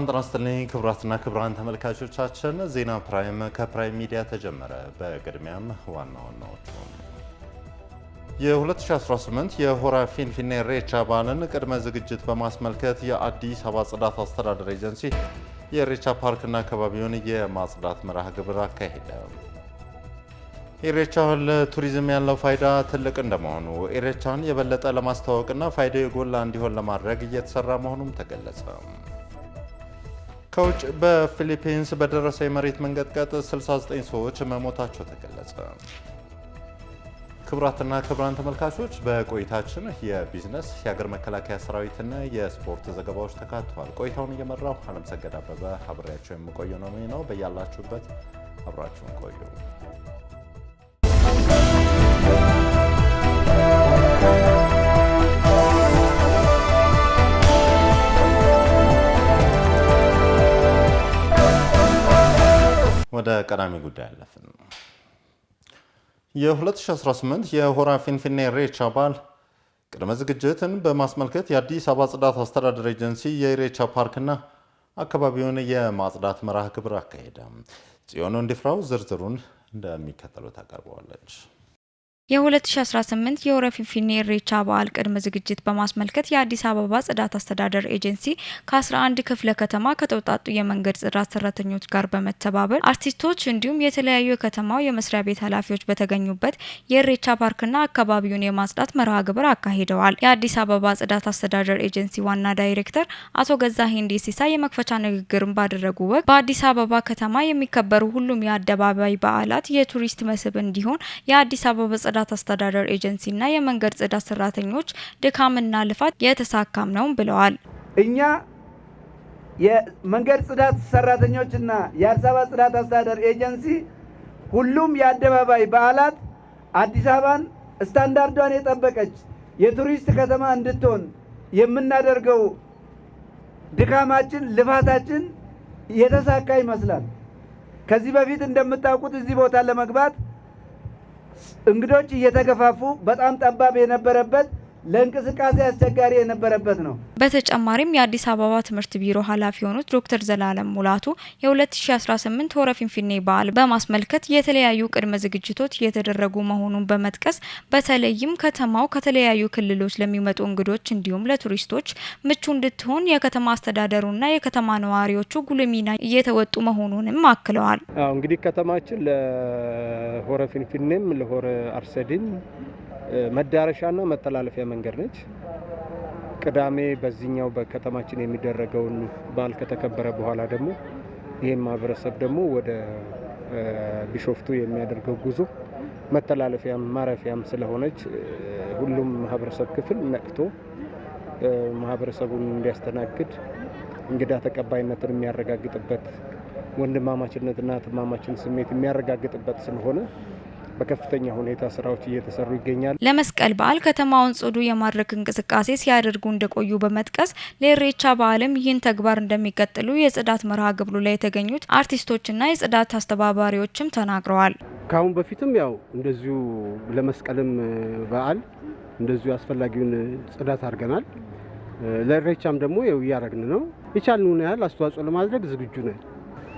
ጤና ይስጥልኝ ክቡራትና ክቡራን ተመልካቾቻችን ዜና ፕራይም ከፕራይም ሚዲያ ተጀመረ። በቅድሚያም ዋና ዋናዎቹ የ2018 የሆራ ፊንፊኔ ኢሬቻ በዓልን ቅድመ ዝግጅት በማስመልከት የአዲስ አበባ ጽዳት አስተዳደር ኤጀንሲ የኢሬቻ ፓርክና አካባቢውን የማጽዳት መርሃ ግብር አካሄደ። ኢሬቻ ለቱሪዝም ያለው ፋይዳ ትልቅ እንደመሆኑ ኢሬቻን የበለጠ ለማስተዋወቅና ፋይዳው የጎላ እንዲሆን ለማድረግ እየተሰራ መሆኑም ተገለጸ። ከውጭ በፊሊፒንስ በደረሰ የመሬት መንቀጥቀጥ 69 ሰዎች መሞታቸው ተገለጸ። ክቡራትና ክቡራን ተመልካቾች በቆይታችን የቢዝነስ የሀገር መከላከያ ሰራዊትና የስፖርት ዘገባዎች ተካተዋል። ቆይታውን እየመራው አለምሰገድ አበበ አብሬያቸው የምቆየው ነው። በያላችሁበት አብራችሁን ቆዩ። ወደ ቀዳሚ ጉዳይ አለፍን። የ2018 የሆራ ፊንፊኔ ኢሬቻ በዓል ቅድመ ዝግጅትን በማስመልከት የአዲስ አበባ ጽዳት አስተዳደር ኤጀንሲ የኢሬቻ ፓርክና አካባቢውን የማጽዳት መርሃ ግብር አካሄደ። ጽዮን እንዲፍራው ዝርዝሩን እንደሚከተለው ታቀርበዋለች። የ2018 የሆራ ፊንፊኔ ኢሬቻ በዓል ቅድመ ዝግጅት በማስመልከት የአዲስ አበባ ጽዳት አስተዳደር ኤጀንሲ ከ11 ክፍለ ከተማ ከተውጣጡ የመንገድ ጽዳት ሰራተኞች ጋር በመተባበር አርቲስቶች እንዲሁም የተለያዩ የከተማው የመስሪያ ቤት ኃላፊዎች በተገኙበት የኢሬቻ ፓርክና አካባቢውን የማጽዳት መርሃ ግብር አካሂደዋል። የአዲስ አበባ ጽዳት አስተዳደር ኤጀንሲ ዋና ዳይሬክተር አቶ ገዛኸኝ ዴሲሳ የመክፈቻ ንግግርን ባደረጉ ወቅት በአዲስ አበባ ከተማ የሚከበሩ ሁሉም የአደባባይ በዓላት የቱሪስት መስህብ እንዲሆን የአዲስ አበባ ጽዳት አስተዳደር ኤጀንሲና የመንገድ ጽዳት ሰራተኞች ድካምና ልፋት የተሳካም ነው ብለዋል። እኛ የመንገድ ጽዳት ሰራተኞችና የአዲስ አበባ ጽዳት አስተዳደር ኤጀንሲ ሁሉም የአደባባይ በዓላት አዲስ አበባን ስታንዳርዷን የጠበቀች የቱሪስት ከተማ እንድትሆን የምናደርገው ድካማችን፣ ልፋታችን የተሳካ ይመስላል። ከዚህ በፊት እንደምታውቁት እዚህ ቦታ ለመግባት እንግዶች እየተገፋፉ በጣም ጠባብ የነበረበት ለእንቅስቃሴ አስቸጋሪ የነበረበት ነው። በተጨማሪም የአዲስ አበባ ትምህርት ቢሮ ኃላፊ የሆኑት ዶክተር ዘላለም ሙላቱ የ2018 ሆራ ፊንፊኔ በዓል በማስመልከት የተለያዩ ቅድመ ዝግጅቶች እየተደረጉ መሆኑን በመጥቀስ በተለይም ከተማው ከተለያዩ ክልሎች ለሚመጡ እንግዶች እንዲሁም ለቱሪስቶች ምቹ እንድትሆን የከተማ አስተዳደሩና የከተማ ነዋሪዎቹ ጉልህ ሚና እየተወጡ መሆኑንም አክለዋል። እንግዲህ ከተማችን ለሆራ ፊንፊኔም ለሆራ አርሰዲም መዳረሻና መተላለፊያ መንገድ ነች። ቅዳሜ በዚህኛው በከተማችን የሚደረገውን በዓል ከተከበረ በኋላ ደግሞ ይህም ማህበረሰብ ደግሞ ወደ ቢሾፍቱ የሚያደርገው ጉዞ መተላለፊያም ማረፊያም ስለሆነች ሁሉም ማህበረሰብ ክፍል ነቅቶ ማህበረሰቡን እንዲያስተናግድ እንግዳ ተቀባይነትን የሚያረጋግጥበት ወንድማማችነትና እህትማማችነት ስሜት የሚያረጋግጥበት ስለሆነ በከፍተኛ ሁኔታ ስራዎች እየተሰሩ ይገኛል። ለመስቀል በዓል ከተማውን ጽዱ የማድረግ እንቅስቃሴ ሲያደርጉ እንደቆዩ በመጥቀስ ለኢሬቻ በዓልም ይህን ተግባር እንደሚቀጥሉ የጽዳት መርሃ ግብሩ ላይ የተገኙት አርቲስቶችና የጽዳት አስተባባሪዎችም ተናግረዋል። ካሁን በፊትም ያው እንደዚሁ ለመስቀልም በዓል እንደዚሁ አስፈላጊውን ጽዳት አድርገናል። ለኢሬቻም ደግሞ ያው እያደረግን ነው። የቻልነውን ያህል አስተዋጽኦ ለማድረግ ዝግጁ ነን።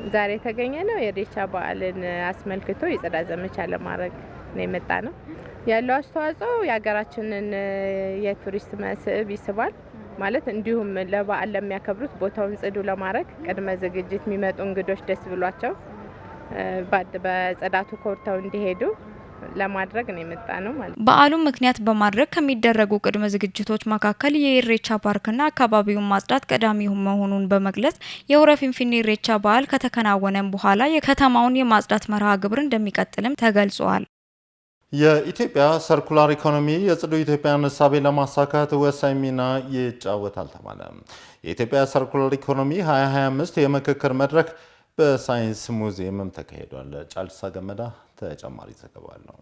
ዛሬ የተገኘ ነው የኢሬቻ በዓልን አስመልክቶ የጽዳት ዘመቻ ለማድረግ ነው የመጣ ነው። ያለው አስተዋጽኦ የሀገራችንን የቱሪስት መስህብ ይስባል ማለት እንዲሁም ለበዓል ለሚያከብሩት ቦታውን ጽዱ ለማድረግ ቅድመ ዝግጅት የሚመጡ እንግዶች ደስ ብሏቸው በጽዳቱ ኮርተው እንዲሄዱ ለማድረግ ነው የመጣ ነው ማለት ነው። በዓሉን ምክንያት በማድረግ ከሚደረጉ ቅድመ ዝግጅቶች መካከል የኢሬቻ ፓርክና አካባቢውን ማጽዳት ቀዳሚ መሆኑን በመግለጽ የሆራ ፊንፊኔ ኢሬቻ በዓል ከተከናወነም በኋላ የከተማውን የማጽዳት መርሃ ግብር እንደሚቀጥልም ተገልጿል። የኢትዮጵያ ሰርኩላር ኢኮኖሚ የጽዱ ኢትዮጵያን እሳቤ ለማሳካት ወሳኝ ሚና ይጫወታል ተባለ። የኢትዮጵያ ሰርኩላር ኢኮኖሚ 2025 የምክክር መድረክ በሳይንስ ሙዚየምም ተካሂዷል። ጫልሳ ገመዳ ተጨማሪ ዘገባ አለው።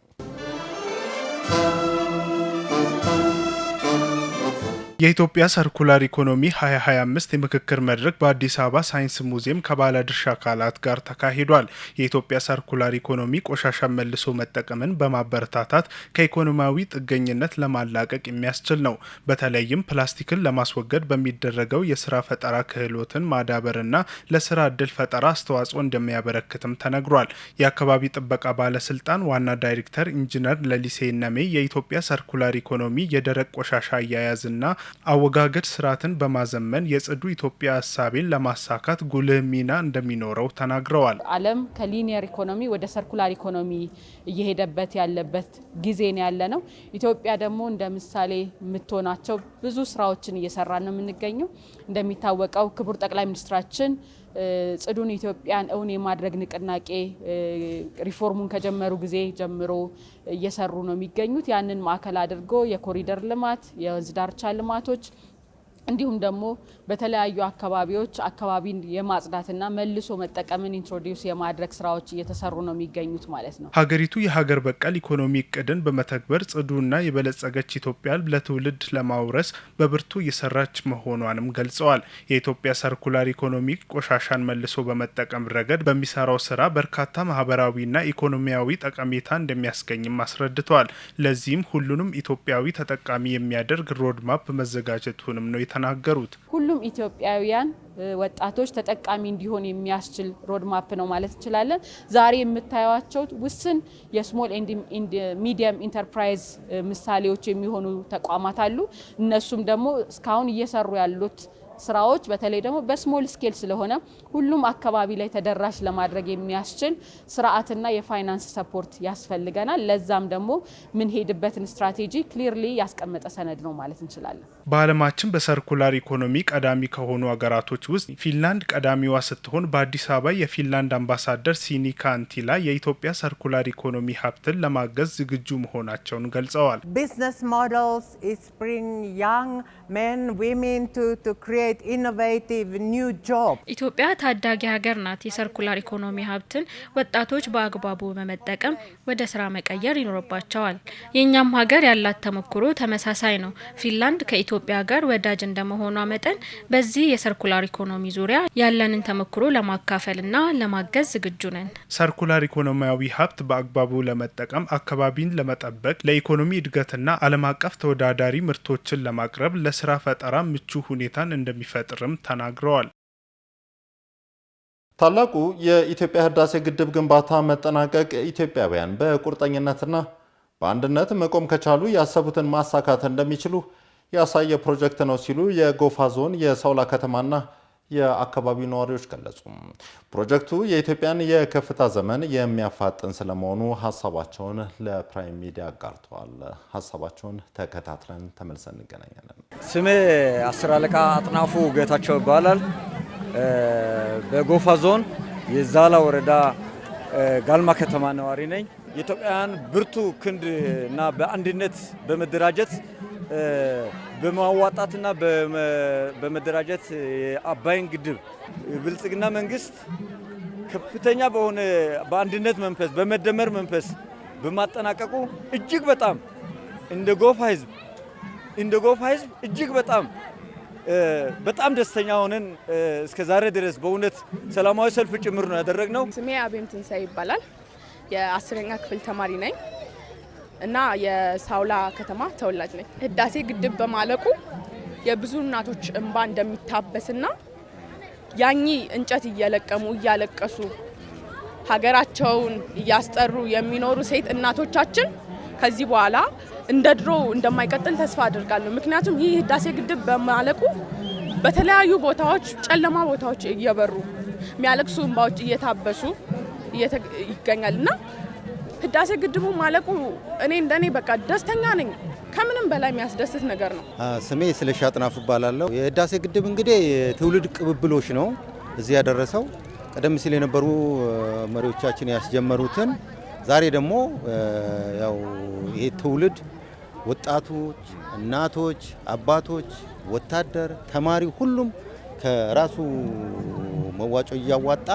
የኢትዮጵያ ሰርኩላር ኢኮኖሚ 2025 የምክክር መድረክ በአዲስ አበባ ሳይንስ ሙዚየም ከባለድርሻ አካላት ጋር ተካሂዷል። የኢትዮጵያ ሰርኩላር ኢኮኖሚ ቆሻሻን መልሶ መጠቀምን በማበረታታት ከኢኮኖሚያዊ ጥገኝነት ለማላቀቅ የሚያስችል ነው። በተለይም ፕላስቲክን ለማስወገድ በሚደረገው የስራ ፈጠራ ክህሎትን ማዳበርና ለስራ እድል ፈጠራ አስተዋጽኦ እንደሚያበረክትም ተነግሯል። የአካባቢ ጥበቃ ባለስልጣን ዋና ዳይሬክተር ኢንጂነር ለሊሴ ነሜ የኢትዮጵያ ሰርኩላር ኢኮኖሚ የደረቅ ቆሻሻ አያያዝና አወጋገድ ስርዓትን በማዘመን የጽዱ ኢትዮጵያ ሀሳቤን ለማሳካት ጉልህ ሚና እንደሚኖረው ተናግረዋል። ዓለም ከሊኒየር ኢኮኖሚ ወደ ሰርኩላር ኢኮኖሚ እየሄደበት ያለበት ጊዜ ነው ያለነው። ኢትዮጵያ ደግሞ እንደ ምሳሌ የምትሆናቸው ብዙ ስራዎችን እየሰራ ነው የምንገኘው። እንደሚታወቀው ክቡር ጠቅላይ ሚኒስትራችን ጽዱን ኢትዮጵያን እውን የማድረግ ንቅናቄ ሪፎርሙን ከጀመሩ ጊዜ ጀምሮ እየሰሩ ነው የሚገኙት። ያንን ማዕከል አድርጎ የኮሪደር ልማት፣ የወንዝ ዳርቻ ልማቶች እንዲሁም ደግሞ በተለያዩ አካባቢዎች አካባቢን የማጽዳትና መልሶ መጠቀምን ኢንትሮዲዩስ የማድረግ ስራዎች እየተሰሩ ነው የሚገኙት ማለት ነው። ሀገሪቱ የሀገር በቀል ኢኮኖሚ እቅድን በመተግበር ጽዱና የበለጸገች ኢትዮጵያን ለትውልድ ለማውረስ በብርቱ እየሰራች መሆኗንም ገልጸዋል። የኢትዮጵያ ሰርኩላር ኢኮኖሚ ቆሻሻን መልሶ በመጠቀም ረገድ በሚሰራው ስራ በርካታ ማህበራዊና ኢኮኖሚያዊ ጠቀሜታ እንደሚያስገኝም አስረድተዋል። ለዚህም ሁሉንም ኢትዮጵያዊ ተጠቃሚ የሚያደርግ ሮድማፕ መዘጋጀቱንም ነው የተናገሩት። ሁሉም ኢትዮጵያውያን ወጣቶች ተጠቃሚ እንዲሆን የሚያስችል ሮድማፕ ነው ማለት እንችላለን። ዛሬ የምታዩቸው ውስን የስሞል ኤንድ ሚዲየም ኢንተርፕራይዝ ምሳሌዎች የሚሆኑ ተቋማት አሉ። እነሱም ደግሞ እስካሁን እየሰሩ ያሉት ስራዎች በተለይ ደግሞ በስሞል ስኬል ስለሆነ ሁሉም አካባቢ ላይ ተደራሽ ለማድረግ የሚያስችል ስርዓትና የፋይናንስ ሰፖርት ያስፈልገናል። ለዛም ደግሞ ምን ሄድበትን ስትራቴጂ ክሊርሊ ያስቀመጠ ሰነድ ነው ማለት እንችላለን። በዓለማችን በሰርኩላር ኢኮኖሚ ቀዳሚ ከሆኑ ሀገራቶች ውስጥ ፊንላንድ ቀዳሚዋ ስትሆን በአዲስ አበባ የፊንላንድ አምባሳደር ሲኒካ አንቲላ የኢትዮጵያ ሰርኩላር ኢኮኖሚ ሀብትን ለማገዝ ዝግጁ መሆናቸውን ገልጸዋል። Business models is bring young men, women to create innovative new jobs. ኢትዮጵያ ታዳጊ ሀገር ናት። የሰርኩላር ኢኮኖሚ ሀብትን ወጣቶች በአግባቡ በመጠቀም ወደ ስራ መቀየር ይኖርባቸዋል። የኛም ሀገር ያላት ተሞክሮ ተመሳሳይ ነው። ፊንላንድ ከኢትዮጵያ ጋር ወዳጅ እንደመሆኗ መጠን በዚህ የሰርኩላር ኢኮኖሚ ዙሪያ ያለንን ተሞክሮ ለማካፈልና ለማገዝ ዝግጁ ነን። ሰርኩላር ኢኮኖሚያዊ ሀብት በአግባቡ ለመጠቀም አካባቢን ለመጠበቅ ለኢኮኖሚ እድገትና ዓለም አቀፍ ተወዳዳሪ ምርቶችን ለማቅረብ ለስራ ፈጠራ ምቹ ሁኔታን እንደሚፈጥርም ተናግረዋል። ታላቁ የኢትዮጵያ ህዳሴ ግድብ ግንባታ መጠናቀቅ ኢትዮጵያውያን በቁርጠኝነትና በአንድነት መቆም ከቻሉ ያሰቡትን ማሳካት እንደሚችሉ ያሳየ ፕሮጀክት ነው ሲሉ የጎፋ ዞን የሳውላ ከተማና የአካባቢው ነዋሪዎች ገለጹ። ፕሮጀክቱ የኢትዮጵያን የከፍታ ዘመን የሚያፋጥን ስለመሆኑ ሀሳባቸውን ለፕራይም ሚዲያ አጋርተዋል። ሀሳባቸውን ተከታትለን ተመልሰን እንገናኛለን። ስሜ አስር አለቃ አጥናፉ ጌታቸው ይባላል። በጎፋ ዞን የዛላ ወረዳ ጋልማ ከተማ ነዋሪ ነኝ። የኢትዮጵያን ብርቱ ክንድ እና በአንድነት በመደራጀት በማዋጣትና በመደራጀት የአባይን ግድብ ብልጽግና መንግስት ከፍተኛ በሆነ በአንድነት መንፈስ በመደመር መንፈስ በማጠናቀቁ እጅግ በጣም እንደ ጎፋ ህዝብ እጅግ በጣም ደስተኛ ሆነን እስከ ዛሬ ድረስ በእውነት ሰላማዊ ሰልፍ ጭምር ነው ያደረግነው። ስሜ አቤም ትንሳኤ ይባላል። የ10ኛ ክፍል ተማሪ ነኝ እና የሳውላ ከተማ ተወላጅ ነኝ። ህዳሴ ግድብ በማለቁ የብዙ እናቶች እንባ እንደሚታበስና ያኚ እንጨት እየለቀሙ እያለቀሱ ሀገራቸውን እያስጠሩ የሚኖሩ ሴት እናቶቻችን ከዚህ በኋላ እንደ ድሮ እንደማይቀጥል ተስፋ አድርጋለሁ። ምክንያቱም ይህ ህዳሴ ግድብ በማለቁ በተለያዩ ቦታዎች ጨለማ ቦታዎች እየበሩ የሚያለቅሱ እንባዎች እየታበሱ ይገኛልና ህዳሴ ግድቡ ማለቁ እንደኔ በቃ ደስተኛ ነኝ። ከምንም በላይ የሚያስደስት ነገር ነው። ስሜ ስለሺ አጥናፉ እባላለሁ። የህዳሴ ግድብ እንግዲህ ትውልድ ቅብብሎች ነው እዚህ ያደረሰው። ቀደም ሲል የነበሩ መሪዎቻችን ያስጀመሩትን ዛሬ ደግሞ ያው ይሄ ትውልድ ወጣቶች፣ እናቶች፣ አባቶች፣ ወታደር፣ ተማሪ ሁሉም ከራሱ መዋጮ እያዋጣ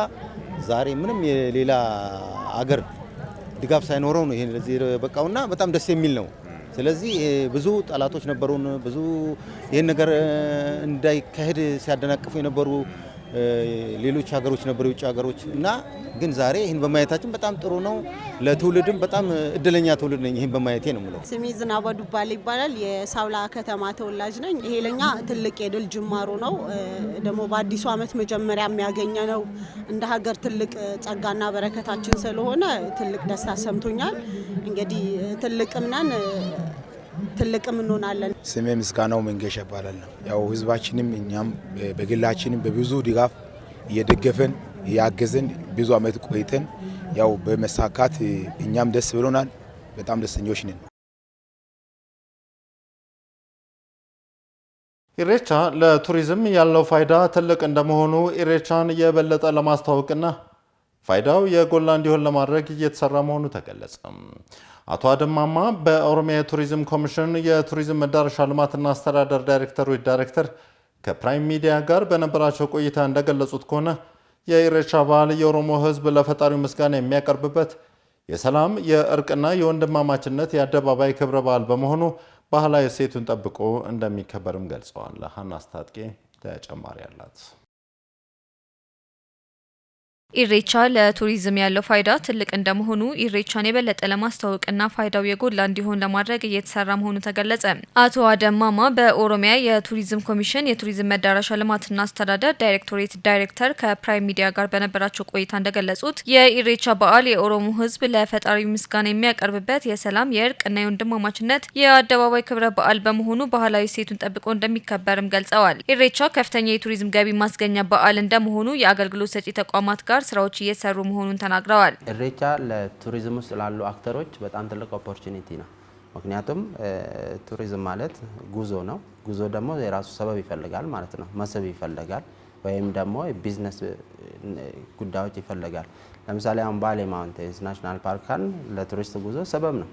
ዛሬ ምንም የሌላ አገር ድጋፍ ሳይኖረው ነው ይሄን ለዚህ በቃውና በጣም ደስ የሚል ነው። ስለዚህ ብዙ ጠላቶች ነበሩን ብዙ ይሄን ነገር እንዳይካሄድ ሲያደናቅፉ የነበሩ ሌሎች ሀገሮች ነበሩ የውጭ ሀገሮች እና ግን ዛሬ ይሄን በማየታችን በጣም ጥሩ ነው ለትውልድም በጣም እድለኛ ትውልድ ነኝ ይሄን በማየቴ ነው ማለት ስሜ ዝናባ ዱባሌ ይባላል የሳውላ ከተማ ተወላጅ ነኝ ይሄ ለኛ ትልቅ የድል ጅማሮ ነው ደግሞ በአዲሱ አመት መጀመሪያ የሚያገኘ ነው እንደ ሀገር ትልቅ ጸጋና በረከታችን ስለሆነ ትልቅ ደስታ ሰምቶኛል እንግዲህ ትልቅም ነን ትልቅም እንሆናለን ስሜ ምስጋናው መንገሻ ይባላል ያው ህዝባችንም እኛም በግላችንም በብዙ ድጋፍ እየደገፈን ያገዘን ብዙ አመት ቆይተን ያው በመሳካት እኛም ደስ ብሎናል በጣም ደስተኞች ነን ኢሬቻ ለቱሪዝም ያለው ፋይዳ ትልቅ እንደመሆኑ ኢሬቻን የበለጠ ለማስተዋወቅና ፋይዳው የጎላ እንዲሆን ለማድረግ እየተሰራ መሆኑ ተገለጸ አቶ አደማማ በኦሮሚያ ቱሪዝም ኮሚሽን የቱሪዝም መዳረሻ ልማትና አስተዳደር ዳይሬክተር ከፕራይም ሚዲያ ጋር በነበራቸው ቆይታ እንደገለጹት ከሆነ የኢሬቻ በዓል የኦሮሞ ህዝብ ለፈጣሪው ምስጋና የሚያቀርብበት የሰላም የእርቅና የወንድማማችነት የአደባባይ ክብረ በዓል በመሆኑ ባህላዊ እሴቱን ጠብቆ እንደሚከበርም ገልጸዋል ሀና አስታጥቄ ተጨማሪ አላት ኢሬቻ ለቱሪዝም ያለው ፋይዳ ትልቅ እንደመሆኑ ኢሬቻን የበለጠ ለማስተዋወቅና ፋይዳው የጎላ እንዲሆን ለማድረግ እየተሰራ መሆኑ ተገለጸ። አቶ አደማማ በኦሮሚያ የቱሪዝም ኮሚሽን የቱሪዝም መዳረሻ ልማትና አስተዳደር ዳይሬክቶሬት ዳይሬክተር ከፕራይም ሚዲያ ጋር በነበራቸው ቆይታ እንደገለጹት የኢሬቻ በዓል የኦሮሞ ህዝብ ለፈጣሪው ምስጋና የሚያቀርብበት የሰላም የእርቅና የወንድማማችነት የአደባባይ ክብረ በዓል በመሆኑ ባህላዊ እሴቱን ጠብቆ እንደሚከበርም ገልጸዋል። ኢሬቻ ከፍተኛ የቱሪዝም ገቢ ማስገኛ በዓል እንደመሆኑ የአገልግሎት ሰጪ ተቋማት ጋር ስራዎች እየሰሩ መሆኑን ተናግረዋል። ኢሬቻ ለቱሪዝም ውስጥ ላሉ አክተሮች በጣም ትልቅ ኦፖርቹኒቲ ነው። ምክንያቱም ቱሪዝም ማለት ጉዞ ነው። ጉዞ ደግሞ የራሱ ሰበብ ይፈልጋል ማለት ነው። መስህብ ይፈልጋል ወይም ደግሞ ቢዝነስ ጉዳዮች ይፈልጋል። ለምሳሌ አሁን ባሌ ማውንቴንስ ናሽናል ፓርክን ለቱሪስት ጉዞ ሰበብ ነው።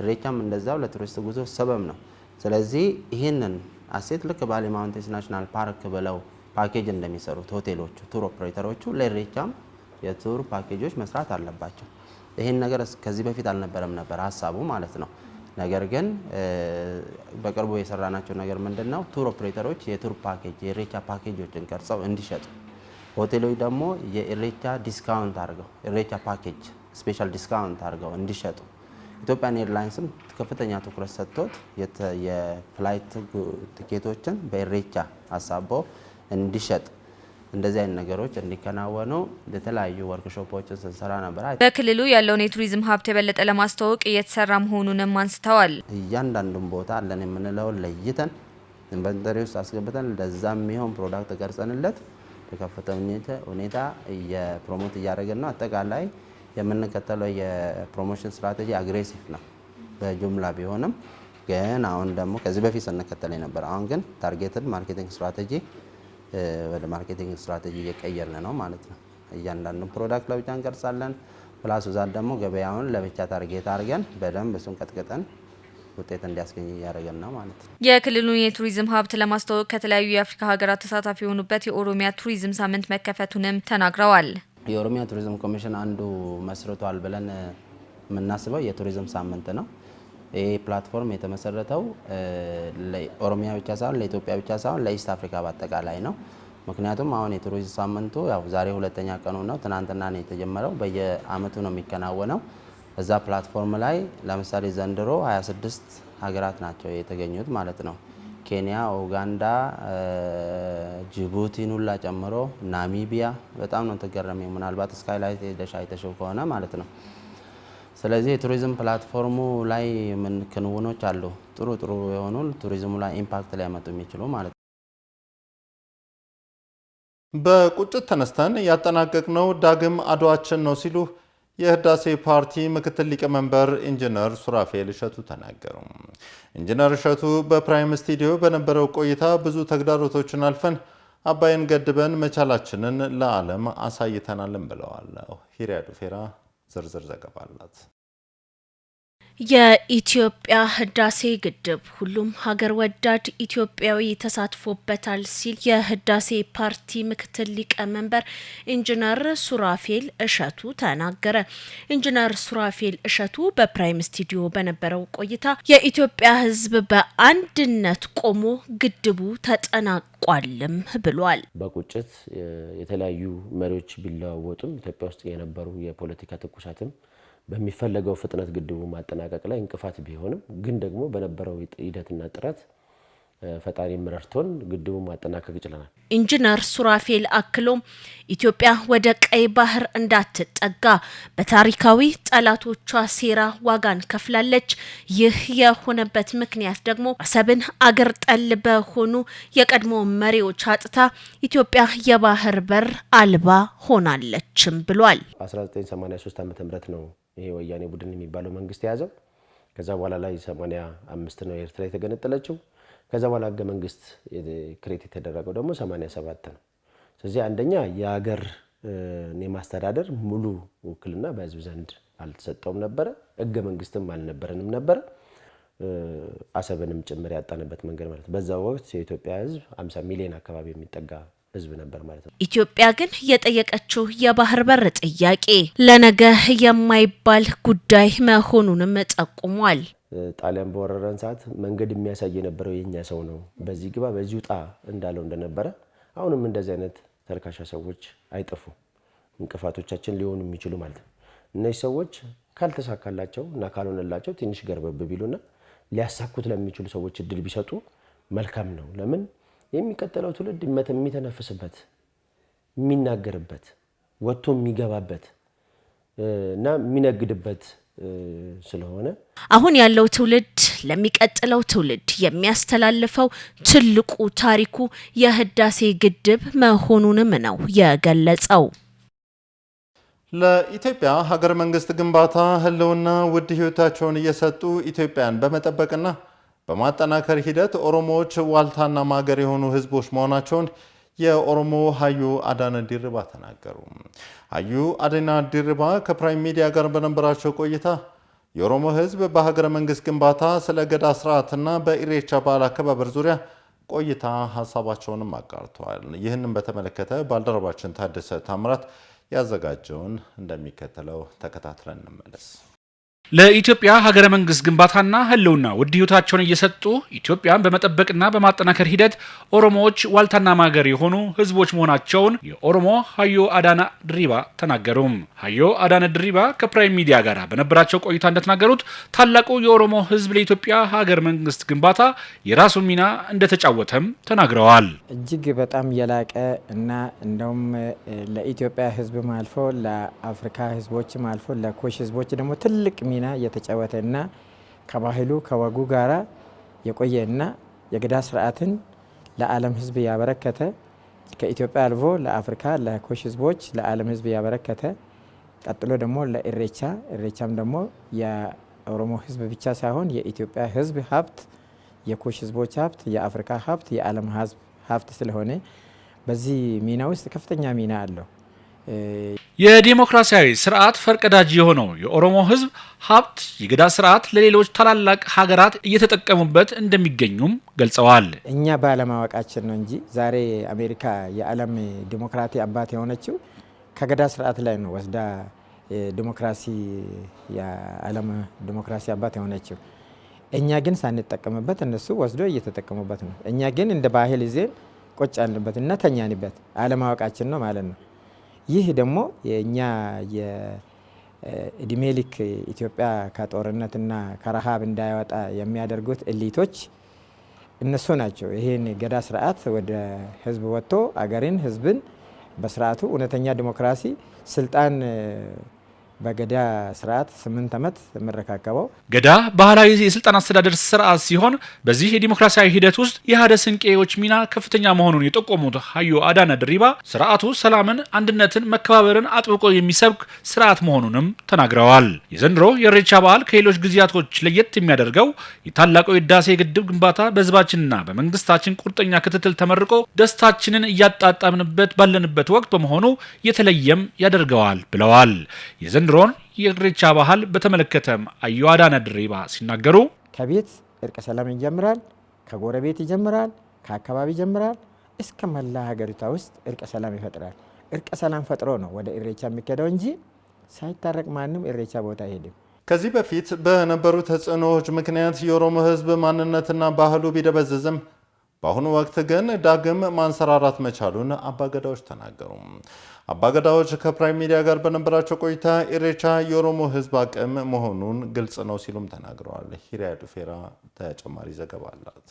ኢሬቻም እንደዛው ለቱሪስት ጉዞ ሰበብ ነው። ስለዚህ ይህንን አሴት ልክ ባሌ ማውንቴንስ ናሽናል ፓርክ ብለው ፓኬጅ እንደሚሰሩት ሆቴሎቹ ቱር ኦፕሬተሮቹ ለኢሬቻም የቱር ፓኬጆች መስራት አለባቸው። ይሄን ነገር ከዚህ በፊት አልነበረም ነበር ሀሳቡ ማለት ነው። ነገር ግን በቅርቡ የሰራናቸው ነገር ምንድነው ቱር ኦፕሬተሮች የቱር ፓኬጅ የኢሬቻ ፓኬጆችን ቀርጸው እንዲሸጡ ሆቴሎች ደግሞ የኢሬቻ ዲስካውንት አድርገው ኢሬቻ ፓኬጅ ስፔሻል ዲስካውንት አድርገው እንዲሸጡ ኢትዮጵያን ኤርላይንስም ከፍተኛ ትኩረት ሰጥቶት የፍላይት ቲኬቶችን በኢሬቻ አሳቦ እንዲሸጥ እንደዚህ አይነት ነገሮች እንዲከናወኑ የተለያዩ ወርክሾፖችን ስንሰራ ነበር። በክልሉ ያለውን የቱሪዝም ሀብት የበለጠ ለማስተዋወቅ እየተሰራ መሆኑንም አንስተዋል። እያንዳንዱን ቦታ አለን የምንለው ለይተን ኢንቨንተሪ ውስጥ አስገብተን ለዛም የሚሆን ፕሮዳክት ቀርጸንለት በከፍተኛ ሁኔታ የፕሮሞት እያደረግን ነው። አጠቃላይ የምንከተለው የፕሮሞሽን ስትራቴጂ አግሬሲቭ ነው በጅምላ ቢሆንም ግን አሁን ደግሞ ከዚህ በፊት ስንከተል ነበር። አሁን ግን ታርጌትድ ማርኬቲንግ ስትራቴጂ ወደ ማርኬቲንግ ስትራቴጂ እየቀየርን ነው ማለት ነው። እያንዳንዱ ፕሮዳክት ለብቻ እንቀርጻለን ፕላስ ዛት ደግሞ ገበያውን ለብቻ ታርጌት አድርገን በደንብ እሱን ቀጥቀጠን ውጤት እንዲያስገኝ እያደረገን ነው ማለት ነው። የክልሉን የቱሪዝም ሀብት ለማስተዋወቅ ከተለያዩ የአፍሪካ ሀገራት ተሳታፊ የሆኑበት የኦሮሚያ ቱሪዝም ሳምንት መከፈቱንም ተናግረዋል። የኦሮሚያ ቱሪዝም ኮሚሽን አንዱ መስርቷል ብለን የምናስበው የቱሪዝም ሳምንት ነው። ይህ ፕላትፎርም የተመሰረተው ለኦሮሚያ ብቻ ሳይሆን ለኢትዮጵያ ብቻ ሳይሆን ለኢስት አፍሪካ በአጠቃላይ ነው። ምክንያቱም አሁን የቱሪዝም ሳምንቱ ያው ዛሬ ሁለተኛ ቀኑ ነው። ትናንትና ነው የተጀመረው። በየአመቱ ነው የሚከናወነው። እዛ ፕላትፎርም ላይ ለምሳሌ ዘንድሮ 26 ሀገራት ናቸው የተገኙት ማለት ነው። ኬንያ፣ ኡጋንዳ፣ ጅቡቲን ሁላ ጨምሮ ናሚቢያ በጣም ነው ተገረመኝ። ምናልባት ስካይላይት ሄደሽ አይተሽው ከሆነ ማለት ነው። ስለዚህ የቱሪዝም ፕላትፎርሙ ላይ ምን ክንውኖች አሉ ጥሩ ጥሩ የሆኑ ቱሪዝሙ ላይ ኢምፓክት ሊያመጡ የሚችሉ ማለት ነው። በቁጭት ተነስተን ያጠናቀቅነው ዳግም አድዋችን ነው ሲሉ የህዳሴ ፓርቲ ምክትል ሊቀመንበር ኢንጂነር ሱራፌል እሸቱ ተናገሩ። ኢንጂነር እሸቱ በፕራይም ስቱዲዮ በነበረው ቆይታ ብዙ ተግዳሮቶችን አልፈን አባይን ገድበን መቻላችንን ለዓለም አሳይተናልን ብለዋል። ሂሪያ ዱፌራ ዝርዝር ዘገባ አላት። የኢትዮጵያ ህዳሴ ግድብ ሁሉም ሀገር ወዳድ ኢትዮጵያዊ ተሳትፎበታል ሲል የህዳሴ ፓርቲ ምክትል ሊቀመንበር ኢንጂነር ሱራፌል እሸቱ ተናገረ። ኢንጂነር ሱራፌል እሸቱ በፕራይም ስቱዲዮ በነበረው ቆይታ የኢትዮጵያ ህዝብ በአንድነት ቆሞ ግድቡ ተጠናቋልም ብሏል። በቁጭት የተለያዩ መሪዎች ቢለዋወጡም ኢትዮጵያ ውስጥ የነበሩ የፖለቲካ ትኩሳትም በሚፈለገው ፍጥነት ግድቡ ማጠናቀቅ ላይ እንቅፋት ቢሆንም ግን ደግሞ በነበረው ሂደትና ጥረት ፈጣሪ መረርቶን ግድቡ ማጠናቀቅ ይችላል። ኢንጂነር ሱራፌል አክሎም ኢትዮጵያ ወደ ቀይ ባህር እንዳትጠጋ በታሪካዊ ጠላቶቿ ሴራ ዋጋን ከፍላለች። ይህ የሆነበት ምክንያት ደግሞ አሰብን አገር ጠል በሆኑ የቀድሞ መሪዎች አጥታ ኢትዮጵያ የባህር በር አልባ ሆናለችም ብሏል። 1983 ዓ.ም ነው ይሄ ወያኔ ቡድን የሚባለው መንግስት ያዘው። ከዛ በኋላ ላይ 85 ነው ኤርትራ የተገነጠለችው። ከዛ በኋላ ህገ መንግስት ክሬት የተደረገው ደግሞ 87 ነው። ስለዚህ አንደኛ የሀገር የማስተዳደር ሙሉ ውክልና በህዝብ ዘንድ አልተሰጠውም ነበር። ህገ መንግስትም አልነበረንም ነበር። አሰብንም ጭምር ያጣንበት መንገድ ማለት በዛ ወቅት የኢትዮጵያ ህዝብ 50 ሚሊዮን አካባቢ የሚጠጋ ህዝብ ነበር ማለት ነው። ኢትዮጵያ ግን የጠየቀችው የባህር በር ጥያቄ ለነገ የማይባል ጉዳይ መሆኑንም ጠቁሟል። ጣሊያን በወረረን ሰዓት መንገድ የሚያሳይ የነበረው የኛ ሰው ነው። በዚህ ግባ በዚህ ውጣ እንዳለው እንደነበረ አሁንም እንደዚህ አይነት ተርካሻ ሰዎች አይጠፉ እንቅፋቶቻችን ሊሆኑ የሚችሉ ማለት ነው። እነዚህ ሰዎች ካልተሳካላቸው እና ካልሆነላቸው ትንሽ ገርበብ ቢሉና ሊያሳኩት ለሚችሉ ሰዎች እድል ቢሰጡ መልካም ነው። ለምን የሚቀጥለው ትውልድ የሚተነፍስበት የሚናገርበት ወጥቶ የሚገባበት እና የሚነግድበት ስለሆነ አሁን ያለው ትውልድ ለሚቀጥለው ትውልድ የሚያስተላልፈው ትልቁ ታሪኩ የህዳሴ ግድብ መሆኑንም ነው የገለጸው። ለኢትዮጵያ ሀገር መንግስት ግንባታ ህልውና ውድ ህይወታቸውን እየሰጡ ኢትዮጵያን በመጠበቅና በማጠናከር ሂደት ኦሮሞዎች ዋልታና ማገር የሆኑ ህዝቦች መሆናቸውን የኦሮሞ ሀዩ አዳነ ዲርባ ተናገሩ። ሀዩ አዳነ ዲርባ ከፕራይም ሚዲያ ጋር በነበራቸው ቆይታ የኦሮሞ ህዝብ በሀገረ መንግስት ግንባታ ስለ ገዳ ስርዓትና በኢሬቻ በዓል አከባበር ዙሪያ ቆይታ ሀሳባቸውንም አጋርተዋል። ይህንን በተመለከተ ባልደረባችን ታደሰ ታምራት ያዘጋጀውን እንደሚከተለው ተከታትለን እንመለስ። ለኢትዮጵያ ሀገረ መንግስት ግንባታና ህልውና ውድ ህይወታቸውን እየሰጡ ኢትዮጵያን በመጠበቅና በማጠናከር ሂደት ኦሮሞዎች ዋልታና ማገር የሆኑ ህዝቦች መሆናቸውን የኦሮሞ ሀዩ አዳነ ድሪባ ተናገሩ። ሀዩ አዳነ ድሪባ ከፕራይም ሚዲያ ጋር በነበራቸው ቆይታ እንደተናገሩት ታላቁ የኦሮሞ ህዝብ ለኢትዮጵያ ሀገረ መንግስት ግንባታ የራሱ ሚና እንደተጫወተም ተናግረዋል። እጅግ በጣም የላቀ እና እንደውም ለኢትዮጵያ ህዝብ ማልፎ ለአፍሪካ ህዝቦች ማልፎ ለኮሽ ህዝቦች ደግሞ ትልቅ ሚና የተጫወተና ከባህሉ ከወጉ ጋራ የቆየና የገዳ ስርዓትን ለዓለም ህዝብ ያበረከተ ከኢትዮጵያ አልፎ ለአፍሪካ ለኮሽ ህዝቦች ለዓለም ህዝብ ያበረከተ ቀጥሎ ደግሞ ለኢሬቻም ደግሞ የኦሮሞ ህዝብ ብቻ ሳይሆን የኢትዮጵያ ህዝብ ሀብት፣ የኮሽ ህዝቦች ሀብት፣ የአፍሪካ ሀብት፣ የዓለም ህዝብ ሀብት ስለሆነ በዚህ ሚና ውስጥ ከፍተኛ ሚና አለው። የዲሞክራሲያዊ ስርዓት ፈርቀዳጅ የሆነው የኦሮሞ ህዝብ ሀብት የገዳ ስርዓት ለሌሎች ታላላቅ ሀገራት እየተጠቀሙበት እንደሚገኙም ገልጸዋል። እኛ ባለማወቃችን ነው እንጂ ዛሬ አሜሪካ የዓለም ዲሞክራሲ አባት የሆነችው ከገዳ ስርዓት ላይ ነው ወስዳ ዲሞክራሲ የዓለም ዲሞክራሲ አባት የሆነችው። እኛ ግን ሳንጠቀምበት እነሱ ወስዶ እየተጠቀሙበት ነው። እኛ ግን እንደ ባህል ይዘን ቁጭ ያልንበት እና ተኛንበት አለማወቃችን ነው ማለት ነው። ይህ ደግሞ የኛ የእድሜ ልክ ኢትዮጵያ ከጦርነትና ከረሃብ እንዳይወጣ የሚያደርጉት ኤሊቶች እነሱ ናቸው። ይሄን ገዳ ስርዓት ወደ ህዝብ ወጥቶ አገርን ህዝብን በስርዓቱ እውነተኛ ዲሞክራሲ ስልጣን በገዳ ስርዓት 8 ዓመት መረካከበው ገዳ ባህላዊ የስልጣን አስተዳደር ስርዓት ሲሆን በዚህ የዲሞክራሲያዊ ሂደት ውስጥ የሀደ ስንቄዎች ሚና ከፍተኛ መሆኑን የጠቆሙት ሀዩ አዳነ ድሪባ ስርዓቱ ሰላምን፣ አንድነትን፣ መከባበርን አጥብቆ የሚሰብክ ስርዓት መሆኑንም ተናግረዋል። የዘንድሮ የኢሬቻ በዓል ከሌሎች ጊዜያቶች ለየት የሚያደርገው የታላቁ የህዳሴ ግድብ ግንባታ በህዝባችንና በመንግስታችን ቁርጠኛ ክትትል ተመርቆ ደስታችንን እያጣጣምንበት ባለንበት ወቅት በመሆኑ የተለየም ያደርገዋል ብለዋል። የዘንድሮን የኢሬቻ ባህል በተመለከተም አዩ አዳነ ድሪባ ሲናገሩ ከቤት እርቀ ሰላም ይጀምራል፣ ከጎረቤት ይጀምራል፣ ከአካባቢ ይጀምራል እስከ መላ ሀገሪቷ ውስጥ እርቀ ሰላም ይፈጥራል። እርቀ ሰላም ፈጥሮ ነው ወደ ኢሬቻ የሚከደው እንጂ ሳይታረቅ ማንም ኢሬቻ ቦታ አይሄድም። ከዚህ በፊት በነበሩ ተጽዕኖዎች ምክንያት የኦሮሞ ህዝብ ማንነትና ባህሉ ቢደበዝዝም በአሁኑ ወቅት ግን ዳግም ማንሰራራት መቻሉን አባገዳዎች ተናገሩ። አባገዳዎች ከፕራይም ሚዲያ ጋር በነበራቸው ቆይታ ኢሬቻ የኦሮሞ ህዝብ አቅም መሆኑን ግልጽ ነው ሲሉም ተናግረዋል። ሂሪያ ዱፌራ ተጨማሪ ዘገባ አላት።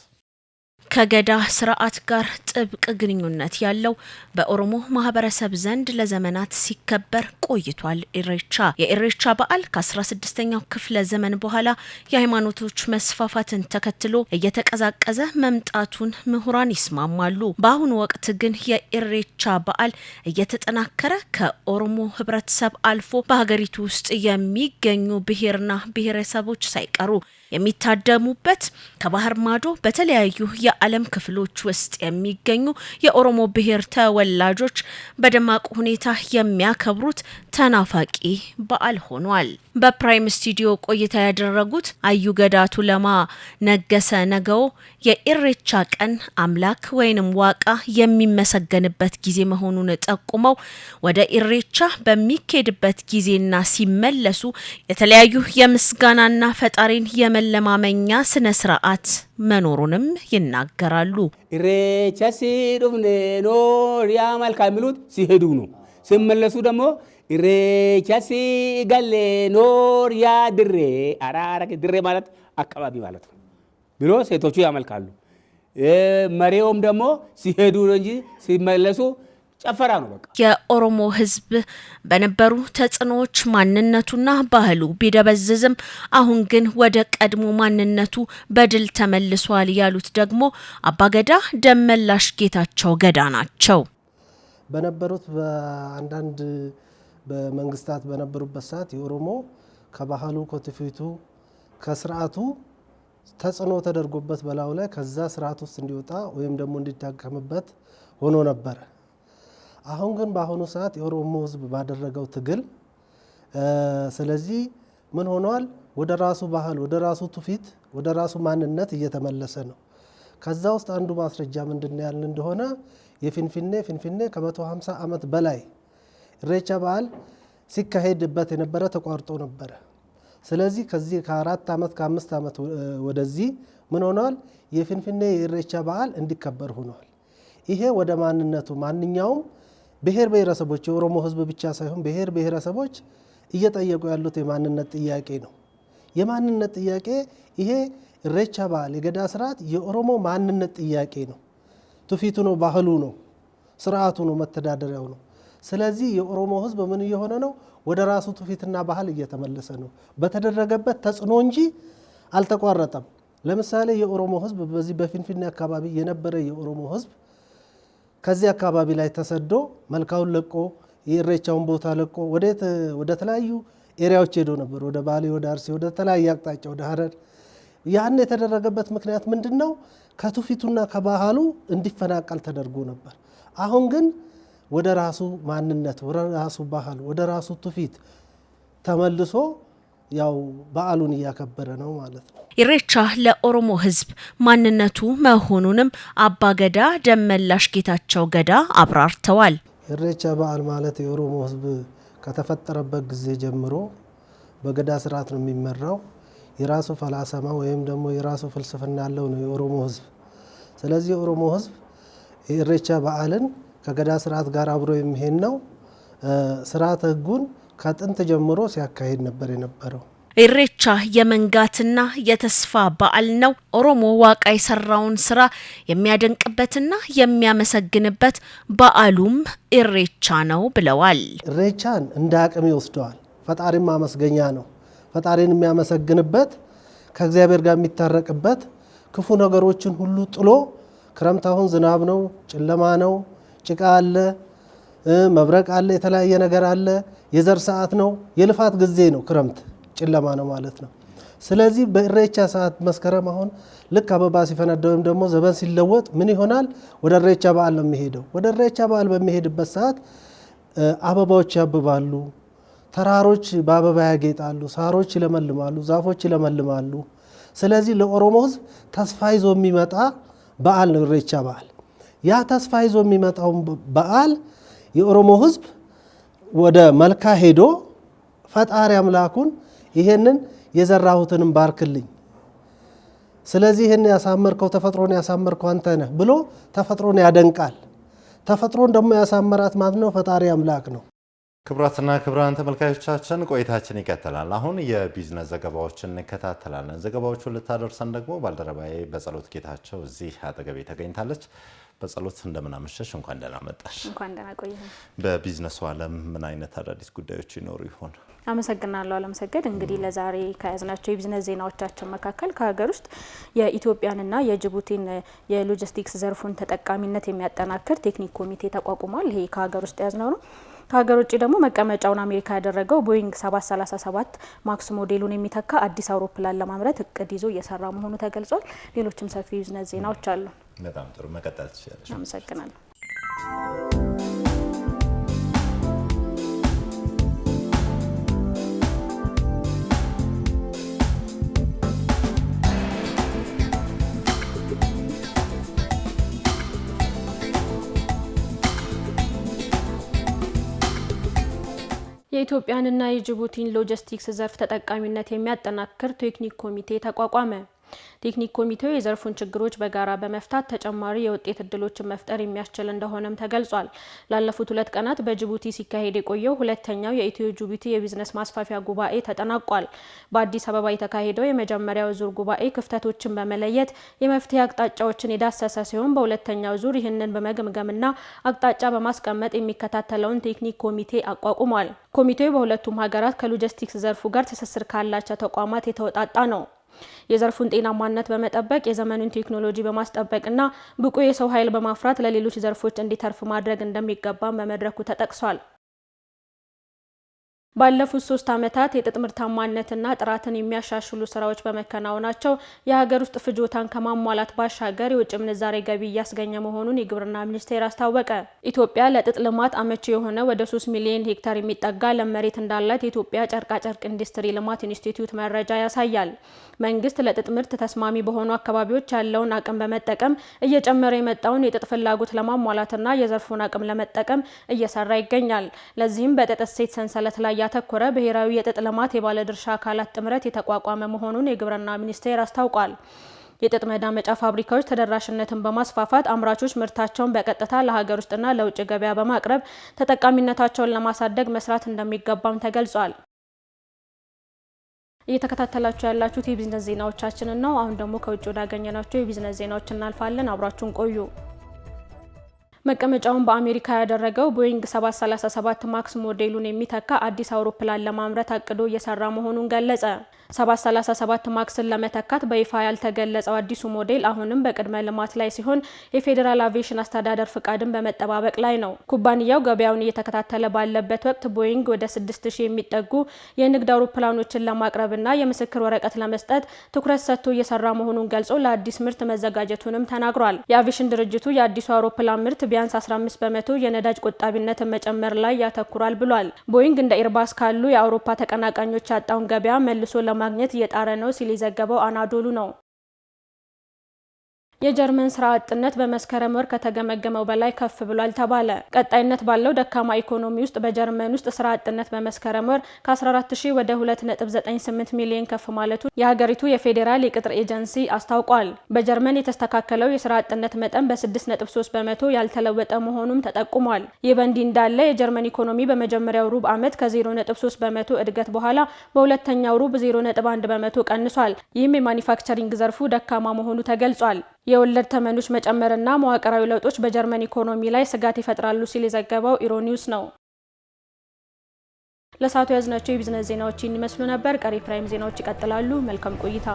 ከገዳ ስርዓት ጋር ጥብቅ ግንኙነት ያለው በኦሮሞ ማህበረሰብ ዘንድ ለዘመናት ሲከበር ቆይቷል። ኢሬቻ የኢሬቻ በዓል ከ16ኛው ክፍለ ዘመን በኋላ የሃይማኖቶች መስፋፋትን ተከትሎ እየተቀዛቀዘ መምጣቱን ምሁራን ይስማማሉ። በአሁኑ ወቅት ግን የኢሬቻ በዓል እየተጠናከረ ከኦሮሞ ህብረተሰብ አልፎ በሀገሪቱ ውስጥ የሚገኙ ብሔርና ብሔረሰቦች ሳይቀሩ የሚታደሙበት ከባህር ማዶ በተለያዩ የዓለም ክፍሎች ውስጥ የሚገኙ የኦሮሞ ብሔር ተወላጆች በደማቅ ሁኔታ የሚያከብሩት ተናፋቂ በዓል ሆኗል። በፕራይም ስቱዲዮ ቆይታ ያደረጉት አዩ ገዳ ቱለማ ነገሰ ነገው የኢሬቻ ቀን አምላክ ወይንም ዋቃ የሚመሰገንበት ጊዜ መሆኑን ጠቁመው ወደ ኢሬቻ በሚኬድበት ጊዜና ሲመለሱ የተለያዩ የምስጋናና ፈጣሪን የመለማመኛ ስነ ስርዓት መኖሩንም ይናገራሉ። ኢሬቻ ሲዱፍኔ ኖሪያ መልካ የሚሉት ሲሄዱ ነው። ሲመለሱ ደግሞ ኢሬቻ ሲገሌ ኖሪያ ድሬ አራራክ ድሬ ማለት አካባቢ ማለት ነው ብሎ ሴቶቹ ያመልካሉ። መሪውም ደግሞ ሲሄዱ ነው እንጂ ሲመለሱ ጨፈራ ነው። በቃ የኦሮሞ ህዝብ በነበሩ ተጽዕኖዎች ማንነቱና ባህሉ ቢደበዝዝም አሁን ግን ወደ ቀድሞ ማንነቱ በድል ተመልሷል ያሉት ደግሞ አባገዳ ደመላሽ ጌታቸው ገዳ ናቸው። በነበሩት በአንዳንድ በመንግስታት በነበሩበት ሰዓት የኦሮሞ ከባህሉ ከትውፊቱ ከስርዓቱ ተጽዕኖ ተደርጎበት በላዩ ላይ ከዛ ስርዓት ውስጥ እንዲወጣ ወይም ደግሞ እንዲታከምበት ሆኖ ነበር። አሁን ግን በአሁኑ ሰዓት የኦሮሞ ህዝብ ባደረገው ትግል ስለዚህ ምን ሆኗል? ወደ ራሱ ባህል፣ ወደ ራሱ ትውፊት፣ ወደ ራሱ ማንነት እየተመለሰ ነው። ከዛ ውስጥ አንዱ ማስረጃ ምንድነው ያልን እንደሆነ የፊንፊኔ ከ150 ዓመት በላይ ኢሬቻ በዓል ሲካሄድበት የነበረ ተቋርጦ ነበረ። ስለዚህ ከዚህ ከ4 ዓመት ከ5 ዓመት ወደዚህ ምን ሆኗል? የፊንፊኔ የኢሬቻ በዓል እንዲከበር ሆኗል። ይሄ ወደ ማንነቱ ማንኛውም ብሔር ብሔረሰቦች የኦሮሞ ህዝብ ብቻ ሳይሆን ብሔር ብሔረሰቦች እየጠየቁ ያሉት የማንነት ጥያቄ ነው። የማንነት ጥያቄ ይሄ ኢሬቻ በዓል የገዳ ስርዓት የኦሮሞ ማንነት ጥያቄ ነው። ትውፊቱ ነው፣ ባህሉ ነው፣ ስርዓቱ ነው፣ መተዳደሪያው ነው። ስለዚህ የኦሮሞ ህዝብ ምን እየሆነ ነው? ወደ ራሱ ትውፊትና ባህል እየተመለሰ ነው። በተደረገበት ተጽዕኖ እንጂ አልተቋረጠም። ለምሳሌ የኦሮሞ ህዝብ በዚህ በፊንፊኔ አካባቢ የነበረ የኦሮሞ ህዝብ ከዚህ አካባቢ ላይ ተሰዶ መልካውን ለቆ የኢሬቻውን ቦታ ለቆ ወደ ተለያዩ ኤሪያዎች ሄዶ ነበር። ወደ ባሌ፣ ወደ አርሲ፣ ወደ ተለያየ አቅጣጫ፣ ወደ ሀረር። ያን የተደረገበት ምክንያት ምንድነው? ከትውፊቱና ከባህሉ እንዲፈናቀል ተደርጎ ነበር። አሁን ግን ወደ ራሱ ማንነት፣ ወደ ራሱ ባህል፣ ወደ ራሱ ትውፊት ተመልሶ ያው በዓሉን እያከበረ ነው ማለት ነው። ኢሬቻ ለኦሮሞ ህዝብ ማንነቱ መሆኑንም አባገዳ ደመላሽ ጌታቸው ገዳ አብራርተዋል። ኢሬቻ በዓል ማለት የኦሮሞ ህዝብ ከተፈጠረበት ጊዜ ጀምሮ በገዳ ስርዓት ነው የሚመራው። የራሱ ፈላሰማ ወይም ደግሞ የራሱ ፍልስፍና ያለው ነው የኦሮሞ ህዝብ። ስለዚህ የኦሮሞ ህዝብ የኢሬቻ በዓልን ከገዳ ስርዓት ጋር አብሮ የሚሄድ ነው። ስርዓተ ህጉን ከጥንት ጀምሮ ሲያካሂድ ነበር የነበረው። ኢሬቻ የመንጋትና የተስፋ በዓል ነው። ኦሮሞ ዋቃ የሰራውን ስራ የሚያደንቅበትና የሚያመሰግንበት በዓሉም ኢሬቻ ነው ብለዋል። ኢሬቻን እንደ አቅም ይወስደዋል። ፈጣሪን ማመስገኛ ነው። ፈጣሪን የሚያመሰግንበት፣ ከእግዚአብሔር ጋር የሚታረቅበት፣ ክፉ ነገሮችን ሁሉ ጥሎ ክረምት አሁን ዝናብ ነው፣ ጨለማ ነው፣ ጭቃ አለ፣ መብረቅ አለ፣ የተለያየ ነገር አለ። የዘር ሰዓት ነው፣ የልፋት ጊዜ ነው። ክረምት ጨለማ ነው ማለት ነው። ስለዚህ በኢሬቻ ሰዓት መስከረም አሁን ልክ አበባ ሲፈነዳ ወይም ደግሞ ዘበን ሲለወጥ ምን ይሆናል? ወደ ኢሬቻ በዓል ነው የሚሄደው። ወደ ኢሬቻ በዓል በሚሄድበት ሰዓት አበባዎች ያብባሉ፣ ተራሮች በአበባ ያጌጣሉ፣ ሳሮች ይለመልማሉ፣ ዛፎች ይለመልማሉ። ስለዚህ ለኦሮሞ ህዝብ ተስፋ ይዞ የሚመጣ በዓል ነው ኢሬቻ በዓል። ያ ተስፋ ይዞ የሚመጣው በዓል የኦሮሞ ህዝብ ወደ መልካ ሄዶ ፈጣሪ አምላኩን ይሄንን የዘራሁትንም ባርክልኝ፣ ስለዚህ ይሄን ያሳመርከው ተፈጥሮን ያሳመርከው አንተ ነህ ብሎ ተፈጥሮን ያደንቃል። ተፈጥሮን ደግሞ ያሳመራት ማለት ነው ፈጣሪ አምላክ ነው። ክቡራትና ክቡራን ተመልካቾቻችን ቆይታችን ይቀጥላል። አሁን የቢዝነስ ዘገባዎችን እንከታተላለን። ዘገባዎቹን ልታደርሰን ደግሞ ባልደረባዬ በጸሎት ጌታቸው እዚህ አጠገቤ ተገኝታለች። በጸሎት እንደምን አመሸሽ? እንኳን ደህና መጣሽ። እንኳን ደህና ቆየህ። በቢዝነሱ ዓለም ምን አይነት አዳዲስ ጉዳዮች ይኖሩ ይሆን? አመሰግናለሁ አለምሰገድ። እንግዲህ ለዛሬ ከያዝናቸው የቢዝነስ ዜናዎቻችን መካከል ከሀገር ውስጥ የኢትዮጵያንና የጅቡቲን የሎጂስቲክስ ዘርፉን ተጠቃሚነት የሚያጠናክር ቴክኒክ ኮሚቴ ተቋቁሟል። ይሄ ከሀገር ውስጥ ያዝነው ነው። ከሀገር ውጭ ደግሞ መቀመጫውን አሜሪካ ያደረገው ቦይንግ 737 ማክስ ሞዴሉን የሚተካ አዲስ አውሮፕላን ለማምረት እቅድ ይዞ እየሰራ መሆኑ ተገልጿል። ሌሎችም ሰፊ ቢዝነስ ዜናዎች አሉ። በጣም ጥሩ፣ መቀጠል ትችላለሽ። አመሰግናለሁ። የኢትዮጵያንና የጅቡቲን ሎጂስቲክስ ዘርፍ ተጠቃሚነት የሚያጠናክር ቴክኒክ ኮሚቴ ተቋቋመ። ቴክኒክ ኮሚቴው የዘርፉን ችግሮች በጋራ በመፍታት ተጨማሪ የውጤት እድሎችን መፍጠር የሚያስችል እንደሆነም ተገልጿል። ላለፉት 2 ቀናት በጅቡቲ ሲካሄድ የቆየው ሁለተኛው የኢትዮ ጅቡቲ የቢዝነስ ማስፋፊያ ጉባኤ ተጠናቋል። በአዲስ አበባ የተካሄደው የመጀመሪያው ዙር ጉባኤ ክፍተቶችን በመለየት የመፍትሄ አቅጣጫዎችን የዳሰሰ ሲሆን በሁለተኛው ዙር ይህንን በመገምገምና አቅጣጫ በማስቀመጥ የሚከታተለውን ቴክኒክ ኮሚቴ አቋቁሟል። ኮሚቴው በሁለቱም ሀገራት ከሎጂስቲክስ ዘርፉ ጋር ትስስር ካላቸው ተቋማት የተወጣጣ ነው። የዘርፉን ጤናማነት በመጠበቅ የዘመኑን ቴክኖሎጂ በማስጠበቅና ብቁ የሰው ኃይል በማፍራት ለሌሎች ዘርፎች እንዲተርፍ ማድረግ እንደሚገባ በመድረኩ ተጠቅሷል። ባለፉት 3 ዓመታት የጥጥ ምርታማነትና ጥራትን የሚያሻሽሉ ስራዎች በመከናወናቸው የሀገር ውስጥ ፍጆታን ከማሟላት ባሻገር የውጭ ምንዛሬ ገቢ እያስገኘ መሆኑን የግብርና ሚኒስቴር አስታወቀ። ኢትዮጵያ ለጥጥ ልማት አመቺ የሆነ ወደ 3 ሚሊዮን ሄክታር የሚጠጋ ለም መሬት እንዳላት የኢትዮጵያ ጨርቃጨርቅ ኢንዱስትሪ ልማት ኢንስቲትዩት መረጃ ያሳያል። መንግስት ለጥጥ ምርት ተስማሚ በሆኑ አካባቢዎች ያለውን አቅም በመጠቀም እየጨመረ የመጣውን የጥጥ ፍላጎት ለማሟላትና የዘርፉን አቅም ለመጠቀም እየሰራ ይገኛል። ለዚህም በጥጥ እሴት ሰንሰለት ላይ ያተኮረ ብሔራዊ የጥጥ ልማት የባለድርሻ አካላት ጥምረት የተቋቋመ መሆኑን የግብርና ሚኒስቴር አስታውቋል። የጥጥ መዳመጫ ፋብሪካዎች ተደራሽነትን በማስፋፋት አምራቾች ምርታቸውን በቀጥታ ለሀገር ውስጥና ለውጭ ገበያ በማቅረብ ተጠቃሚነታቸውን ለማሳደግ መስራት እንደሚገባም ተገልጿል። እየተከታተላችሁ ያላችሁት የቢዝነስ ዜናዎቻችንን ነው። አሁን ደግሞ ከውጭ ወዳገኘናቸው የቢዝነስ ዜናዎች እናልፋለን። አብራችሁን ቆዩ። መቀመጫውን በአሜሪካ ያደረገው ቦይንግ 737 ማክስ ሞዴሉን የሚተካ አዲስ አውሮፕላን ለማምረት አቅዶ እየሰራ መሆኑን ገለጸ። 737 ማክስን ለመተካት በይፋ ያልተገለጸው አዲሱ ሞዴል አሁንም በቅድመ ልማት ላይ ሲሆን የፌዴራል አቪዬሽን አስተዳደር ፍቃድን በመጠባበቅ ላይ ነው። ኩባንያው ገበያውን እየተከታተለ ባለበት ወቅት ቦይንግ ወደ 6000 የሚጠጉ የንግድ አውሮፕላኖችን ለማቅረብና የምስክር ወረቀት ለመስጠት ትኩረት ሰጥቶ እየሰራ መሆኑን ገልጾ ለአዲስ ምርት መዘጋጀቱንም ተናግሯል። የአቪዬሽን ድርጅቱ የአዲሱ አውሮፕላን ምርት ቢያንስ 15 በመቶ የነዳጅ ቆጣቢነትን መጨመር ላይ ያተኩራል ብሏል። ቦይንግ እንደ ኤርባስ ካሉ የአውሮፓ ተቀናቃኞች ያጣውን ገበያ መልሶ ለማግኘት እየጣረ ነው ሲል የዘገበው አናዶሉ ነው። የጀርመን ስራ አጥነት በመስከረም ወር ከተገመገመው በላይ ከፍ ብሏል ተባለ። ቀጣይነት ባለው ደካማ ኢኮኖሚ ውስጥ በጀርመን ውስጥ ስራ አጥነት በመስከረም ወር ከ14000 ወደ 2.98 ሚሊዮን ከፍ ማለቱ የሀገሪቱ የፌዴራል የቅጥር ኤጀንሲ አስታውቋል። በጀርመን የተስተካከለው የስራ አጥነት መጠን በ6.3 በመቶ ያልተለወጠ መሆኑም ተጠቁሟል። ይህ በእንዲህ እንዳለ የጀርመን ኢኮኖሚ በመጀመሪያው ሩብ ዓመት ከ0.3 በመቶ እድገት በኋላ በሁለተኛው ሩብ 0.1 በመቶ ቀንሷል። ይህም የማኒፋክቸሪንግ ዘርፉ ደካማ መሆኑ ተገልጿል። የወለድ ተመኖች መጨመርና መዋቅራዊ ለውጦች በጀርመን ኢኮኖሚ ላይ ስጋት ይፈጥራሉ ሲል የዘገበው ኢሮኒውስ ነው። ለሰዓቱ ያዝናቸው የቢዝነስ ዜናዎች ይመስሉ ነበር። ቀሪ ፕራይም ዜናዎች ይቀጥላሉ። መልካም ቆይታ።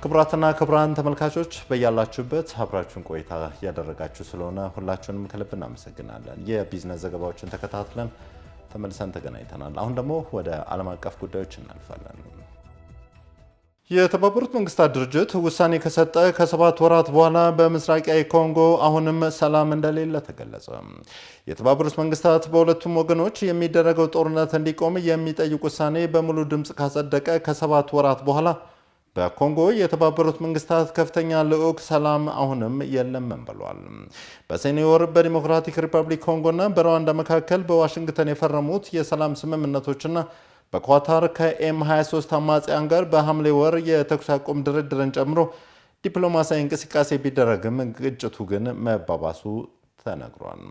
ክቡራትና ክቡራን ተመልካቾች በያላችሁበት አብራችሁን ቆይታ እያደረጋችሁ ስለሆነ ሁላችሁንም ከልብ እናመሰግናለን። የቢዝነስ ዘገባዎችን ተከታትለን ተመልሰን ተገናኝተናል። አሁን ደግሞ ወደ ዓለም አቀፍ ጉዳዮች እናልፋለን። የተባበሩት መንግስታት ድርጅት ውሳኔ ከሰጠ ከ7 ወራት በኋላ በምስራቃዊ ኮንጎ አሁንም ሰላም እንደሌለ ተገለጸ። የተባበሩት መንግስታት በሁለቱም ወገኖች የሚደረገው ጦርነት እንዲቆም የሚጠይቅ ውሳኔ በሙሉ ድምፅ ካጸደቀ ከ7 ወራት በኋላ በኮንጎ የተባበሩት መንግስታት ከፍተኛ ልዑክ ሰላም አሁንም የለም ብሏል። በሰኔ ወር በዲሞክራቲክ ሪፐብሊክ ኮንጎና በሩዋንዳ መካከል በዋሽንግተን የፈረሙት የሰላም ስምምነቶችና በኳታር ከኤም23 አማጽያን ጋር በሐምሌ ወር የተኩስ አቁም ድርድርን ጨምሮ ዲፕሎማሲያዊ እንቅስቃሴ ቢደረግም ግጭቱ ግን መባባሱ ተነግሯል።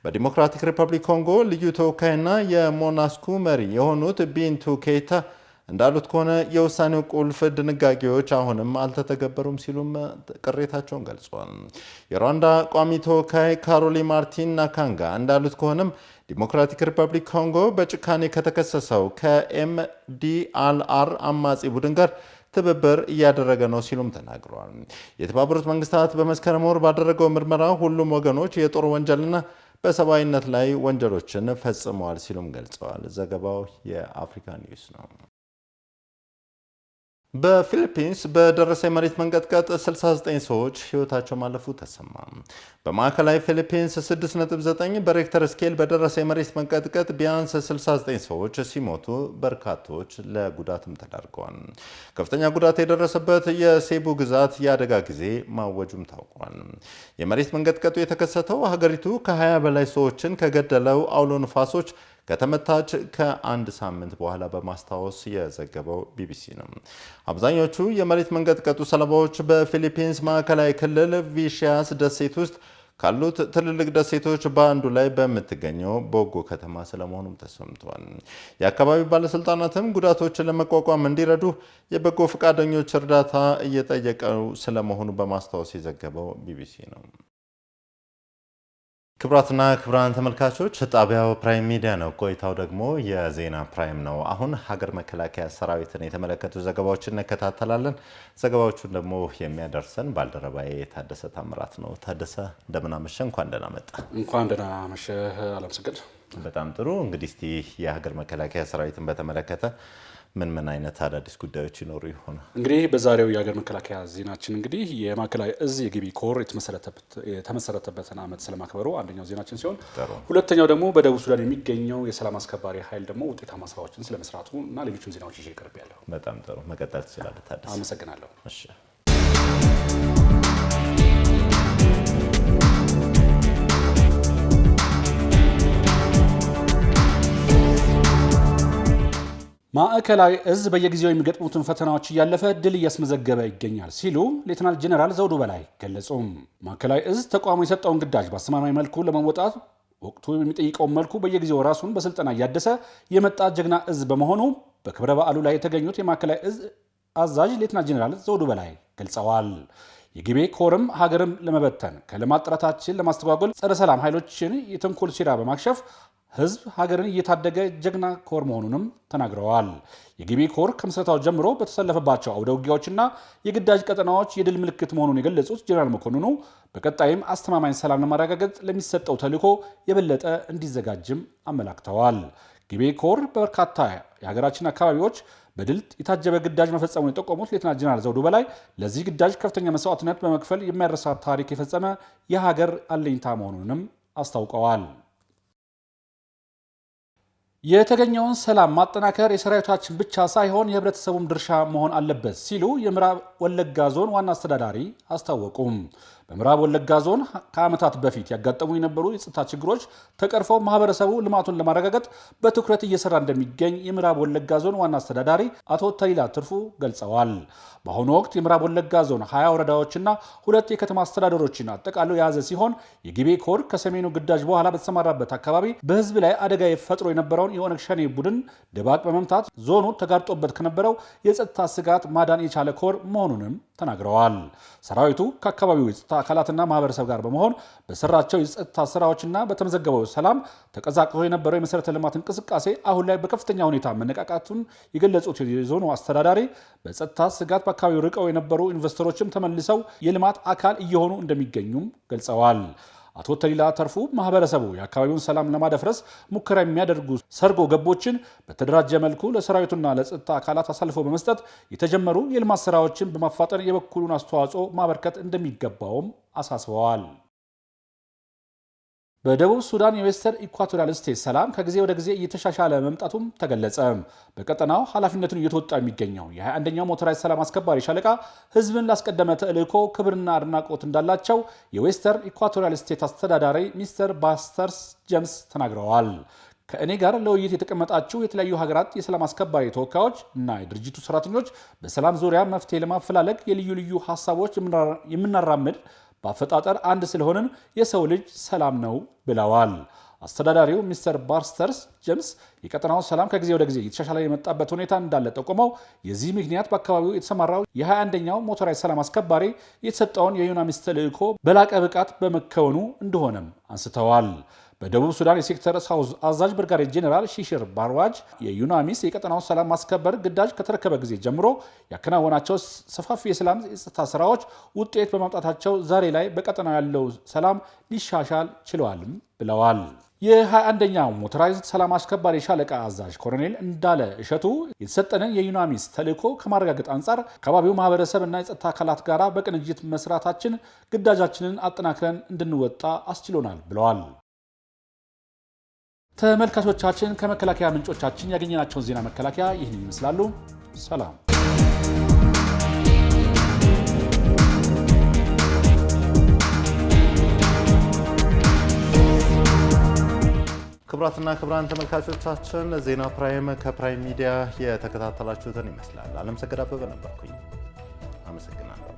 በዲሞክራቲክ ሪፐብሊክ ኮንጎ ልዩ ተወካይና የሞናስኩ መሪ የሆኑት ቢንቱ ኬይታ እንዳሉት ከሆነ የውሳኔው ቁልፍ ድንጋጌዎች አሁንም አልተተገበሩም ሲሉም ቅሬታቸውን ገልጸዋል። የሩዋንዳ ቋሚ ተወካይ ካሮሊ ማርቲን ናካንጋ እንዳሉት ከሆነም ዲሞክራቲክ ሪፐብሊክ ኮንጎ በጭካኔ ከተከሰሰው ከኤምዲአልአር አማጺ ቡድን ጋር ትብብር እያደረገ ነው ሲሉም ተናግረዋል። የተባበሩት መንግስታት በመስከረም ወር ባደረገው ምርመራ ሁሉም ወገኖች የጦር ወንጀልና በሰብአዊነት ላይ ወንጀሎችን ፈጽመዋል ሲሉም ገልጸዋል። ዘገባው የአፍሪካ ኒውስ ነው። በፊሊፒንስ በደረሰ የመሬት መንቀጥቀጥ 69 ሰዎች ህይወታቸው ማለፉ ተሰማ። በማዕከላዊ ፊሊፒንስ 6.9 በሬክተር ስኬል በደረሰ የመሬት መንቀጥቀጥ ቢያንስ 69 ሰዎች ሲሞቱ በርካቶች ለጉዳትም ተዳርገዋል። ከፍተኛ ጉዳት የደረሰበት የሴቡ ግዛት የአደጋ ጊዜ ማወጁም ታውቋል። የመሬት መንቀጥቀጡ የተከሰተው ሀገሪቱ ከ20 በላይ ሰዎችን ከገደለው አውሎ ንፋሶች ከተመታች ከአንድ ሳምንት በኋላ በማስታወስ የዘገበው ቢቢሲ ነው። አብዛኞቹ የመሬት መንቀጥቀጡ ሰለባዎች በፊሊፒንስ ማዕከላዊ ክልል ቪሺያስ ደሴት ውስጥ ካሉት ትልልቅ ደሴቶች በአንዱ ላይ በምትገኘው ቦጎ ከተማ ስለመሆኑም ተሰምቷል። የአካባቢው ባለስልጣናትም ጉዳቶችን ለመቋቋም እንዲረዱ የበጎ ፈቃደኞች እርዳታ እየጠየቀው ስለመሆኑ በማስታወስ የዘገበው ቢቢሲ ነው። ክቡራትና ክቡራን ተመልካቾች ጣቢያው ፕራይም ሚዲያ ነው። ቆይታው ደግሞ የዜና ፕራይም ነው። አሁን ሀገር መከላከያ ሰራዊትን የተመለከቱ ዘገባዎችን እንከታተላለን። ዘገባዎቹን ደግሞ የሚያደርሰን ባልደረባዬ ታደሰ ታምራት ነው። ታደሰ እንደምን አመሸህ? እንኳን ደህና መጣ። እንኳን ደህና አመሸህ አለምሰገድ። በጣም ጥሩ። እንግዲህ እስቲ የሀገር መከላከያ ሰራዊትን በተመለከተ ምን አይነት አዳዲስ ጉዳዮች ይኖሩ ይሆን? እንግዲህ በዛሬው የሀገር መከላከያ ዜናችን እንግዲህ የማዕከላዊ እዝ የግቢ ኮር የተመሰረተበትን ዓመት ስለማክበሩ አንደኛው ዜናችን ሲሆን፣ ሁለተኛው ደግሞ በደቡብ ሱዳን የሚገኘው የሰላም አስከባሪ ኃይል ደግሞ ውጤታማ ስራዎችን ስለመስራቱ እና ሌሎችም ዜናዎች ይዤ ቀርቤያለሁ። በጣም ጥሩ። መቀጠል ትችላለህ ታዲያ። አመሰግናለሁ። እሺ። ማዕከላዊ እዝ በየጊዜው የሚገጥሙትን ፈተናዎች እያለፈ ድል እያስመዘገበ ይገኛል ሲሉ ሌተናል ጄኔራል ዘውዱ በላይ ገለጹ። ማዕከላዊ እዝ ተቋሙ የሰጠውን ግዳጅ በአስተማማኝ መልኩ ለመወጣት ወቅቱ የሚጠይቀውን መልኩ በየጊዜው ራሱን በስልጠና እያደሰ የመጣ ጀግና እዝ በመሆኑ በክብረ በዓሉ ላይ የተገኙት የማዕከላዊ እዝ አዛዥ ሌተናል ጄኔራል ዘውዱ በላይ ገልጸዋል። የግቤ ኮርም ሀገርም ለመበተን ከልማት ጥረታችን ለማስተጓጎል ጸረ ሰላም ኃይሎችን የተንኮል ሴራ በማክሸፍ ህዝብ ሀገርን እየታደገ ጀግና ኮር መሆኑንም ተናግረዋል። የግቤ ኮር ከምስረታው ጀምሮ በተሰለፈባቸው አውደ ውጊያዎችና የግዳጅ ቀጠናዎች የድል ምልክት መሆኑን የገለጹት ጄኔራል መኮንኑ በቀጣይም አስተማማኝ ሰላም ለማረጋገጥ ለሚሰጠው ተልዕኮ የበለጠ እንዲዘጋጅም አመላክተዋል። ግቤ ኮር በበርካታ የሀገራችን አካባቢዎች በድል የታጀበ ግዳጅ መፈጸሙን የጠቆሙት ሌተናል ጄኔራል ዘውዱ በላይ ለዚህ ግዳጅ ከፍተኛ መስዋዕትነት በመክፈል የማይረሳ ታሪክ የፈጸመ የሀገር አለኝታ መሆኑንም አስታውቀዋል። የተገኘውን ሰላም ማጠናከር የሰራዊታችን ብቻ ሳይሆን የህብረተሰቡም ድርሻ መሆን አለበት ሲሉ የምዕራብ ወለጋ ዞን ዋና አስተዳዳሪ አስታወቁም። በምዕራብ ወለጋ ዞን ከዓመታት በፊት ያጋጠሙ የነበሩ የጸጥታ ችግሮች ተቀርፈው ማህበረሰቡ ልማቱን ለማረጋገጥ በትኩረት እየሰራ እንደሚገኝ የምዕራብ ወለጋ ዞን ዋና አስተዳዳሪ አቶ ተሊላ ትርፉ ገልጸዋል። በአሁኑ ወቅት የምዕራብ ወለጋ ዞን 20 ወረዳዎችና 2 የከተማ አስተዳደሮችን አጠቃሎ የያዘ ሲሆን የግቤ ኮር ከሰሜኑ ግዳጅ በኋላ በተሰማራበት አካባቢ በህዝብ ላይ አደጋ ፈጥሮ የነበረውን የኦነግ ሸኔ ቡድን ድባቅ በመምታት ዞኑ ተጋርጦበት ከነበረው የጸጥታ ስጋት ማዳን የቻለ ኮር መሆኑንም ተናግረዋል። ሰራዊቱ ከአካባቢው የጸጥታ አካላትና ማህበረሰብ ጋር በመሆን በሰራቸው የጸጥታ ስራዎችና በተመዘገበው ሰላም ተቀዛቅዞ የነበረው የመሰረተ ልማት እንቅስቃሴ አሁን ላይ በከፍተኛ ሁኔታ መነቃቃቱን የገለጹት የዞኑ አስተዳዳሪ በጸጥታ ስጋት በአካባቢው ርቀው የነበሩ ኢንቨስተሮችም ተመልሰው የልማት አካል እየሆኑ እንደሚገኙም ገልጸዋል። አቶ ተሊላ ተርፉ ማህበረሰቡ የአካባቢውን ሰላም ለማደፍረስ ሙከራ የሚያደርጉ ሰርጎ ገቦችን በተደራጀ መልኩ ለሰራዊቱና ለጸጥታ አካላት አሳልፎ በመስጠት የተጀመሩ የልማት ስራዎችን በማፋጠን የበኩሉን አስተዋጽኦ ማበርከት እንደሚገባውም አሳስበዋል። በደቡብ ሱዳን የዌስተርን ኢኳቶሪያል ስቴት ሰላም ከጊዜ ወደ ጊዜ እየተሻሻለ መምጣቱም ተገለጸ። በቀጠናው ኃላፊነቱን እየተወጣ የሚገኘው የ21ኛው ሞተራይዝ ሰላም አስከባሪ ሻለቃ ህዝብን ላስቀደመ ተልዕኮ ክብርና አድናቆት እንዳላቸው የዌስተርን ኢኳቶሪያል ስቴት አስተዳዳሪ ሚስተር ባስተርስ ጀምስ ተናግረዋል። ከእኔ ጋር ለውይይት የተቀመጣችሁ የተለያዩ ሀገራት የሰላም አስከባሪ ተወካዮች እና የድርጅቱ ሰራተኞች በሰላም ዙሪያ መፍትሄ ለማፈላለግ የልዩ ልዩ ሀሳቦች የምናራምድ በአፈጣጠር አንድ ስለሆንን የሰው ልጅ ሰላም ነው ብለዋል። አስተዳዳሪው ሚስተር ባስተርስ ጀምስ የቀጠናው ሰላም ከጊዜ ወደ ጊዜ እየተሻሻለ የመጣበት ሁኔታ እንዳለ ጠቁመው የዚህ ምክንያት በአካባቢው የተሰማራው የ21ኛው ሞተራይዝ ሰላም አስከባሪ የተሰጠውን የዩናሚስ ተልዕኮ በላቀ ብቃት በመከወኑ እንደሆነም አንስተዋል። በደቡብ ሱዳን የሴክተር ሳውዝ አዛዥ ብርጋዴር ጄኔራል ሺሽር ባርዋጅ የዩናሚስ የቀጠናው ሰላም ማስከበር ግዳጅ ከተረከበ ጊዜ ጀምሮ ያከናወናቸው ሰፋፊ የሰላም የጸጥታ ስራዎች ውጤት በማምጣታቸው ዛሬ ላይ በቀጠናው ያለው ሰላም ሊሻሻል ችለዋልም ብለዋል። የ21ኛው ሞተራይዝድ ሰላም አስከባሪ ሻለቃ አዛዥ ኮሎኔል እንዳለ እሸቱ የተሰጠንን የዩናሚስ ተልዕኮ ከማረጋገጥ አንጻር አካባቢው ማህበረሰብና የጸጥታ አካላት ጋር በቅንጅት መስራታችን ግዳጃችንን አጠናክረን እንድንወጣ አስችሎናል ብለዋል። ተመልካቾቻችን ከመከላከያ ምንጮቻችን ያገኘናቸውን ዜና መከላከያ ይህን ይመስላሉ። ሰላም። ክቡራትና ክቡራን ተመልካቾቻችን ዜና ፕራይም ከፕራይም ሚዲያ የተከታተላችሁትን ይመስላል። አለም ሰገድ አበበ ነበርኩኝ። አመሰግናለሁ።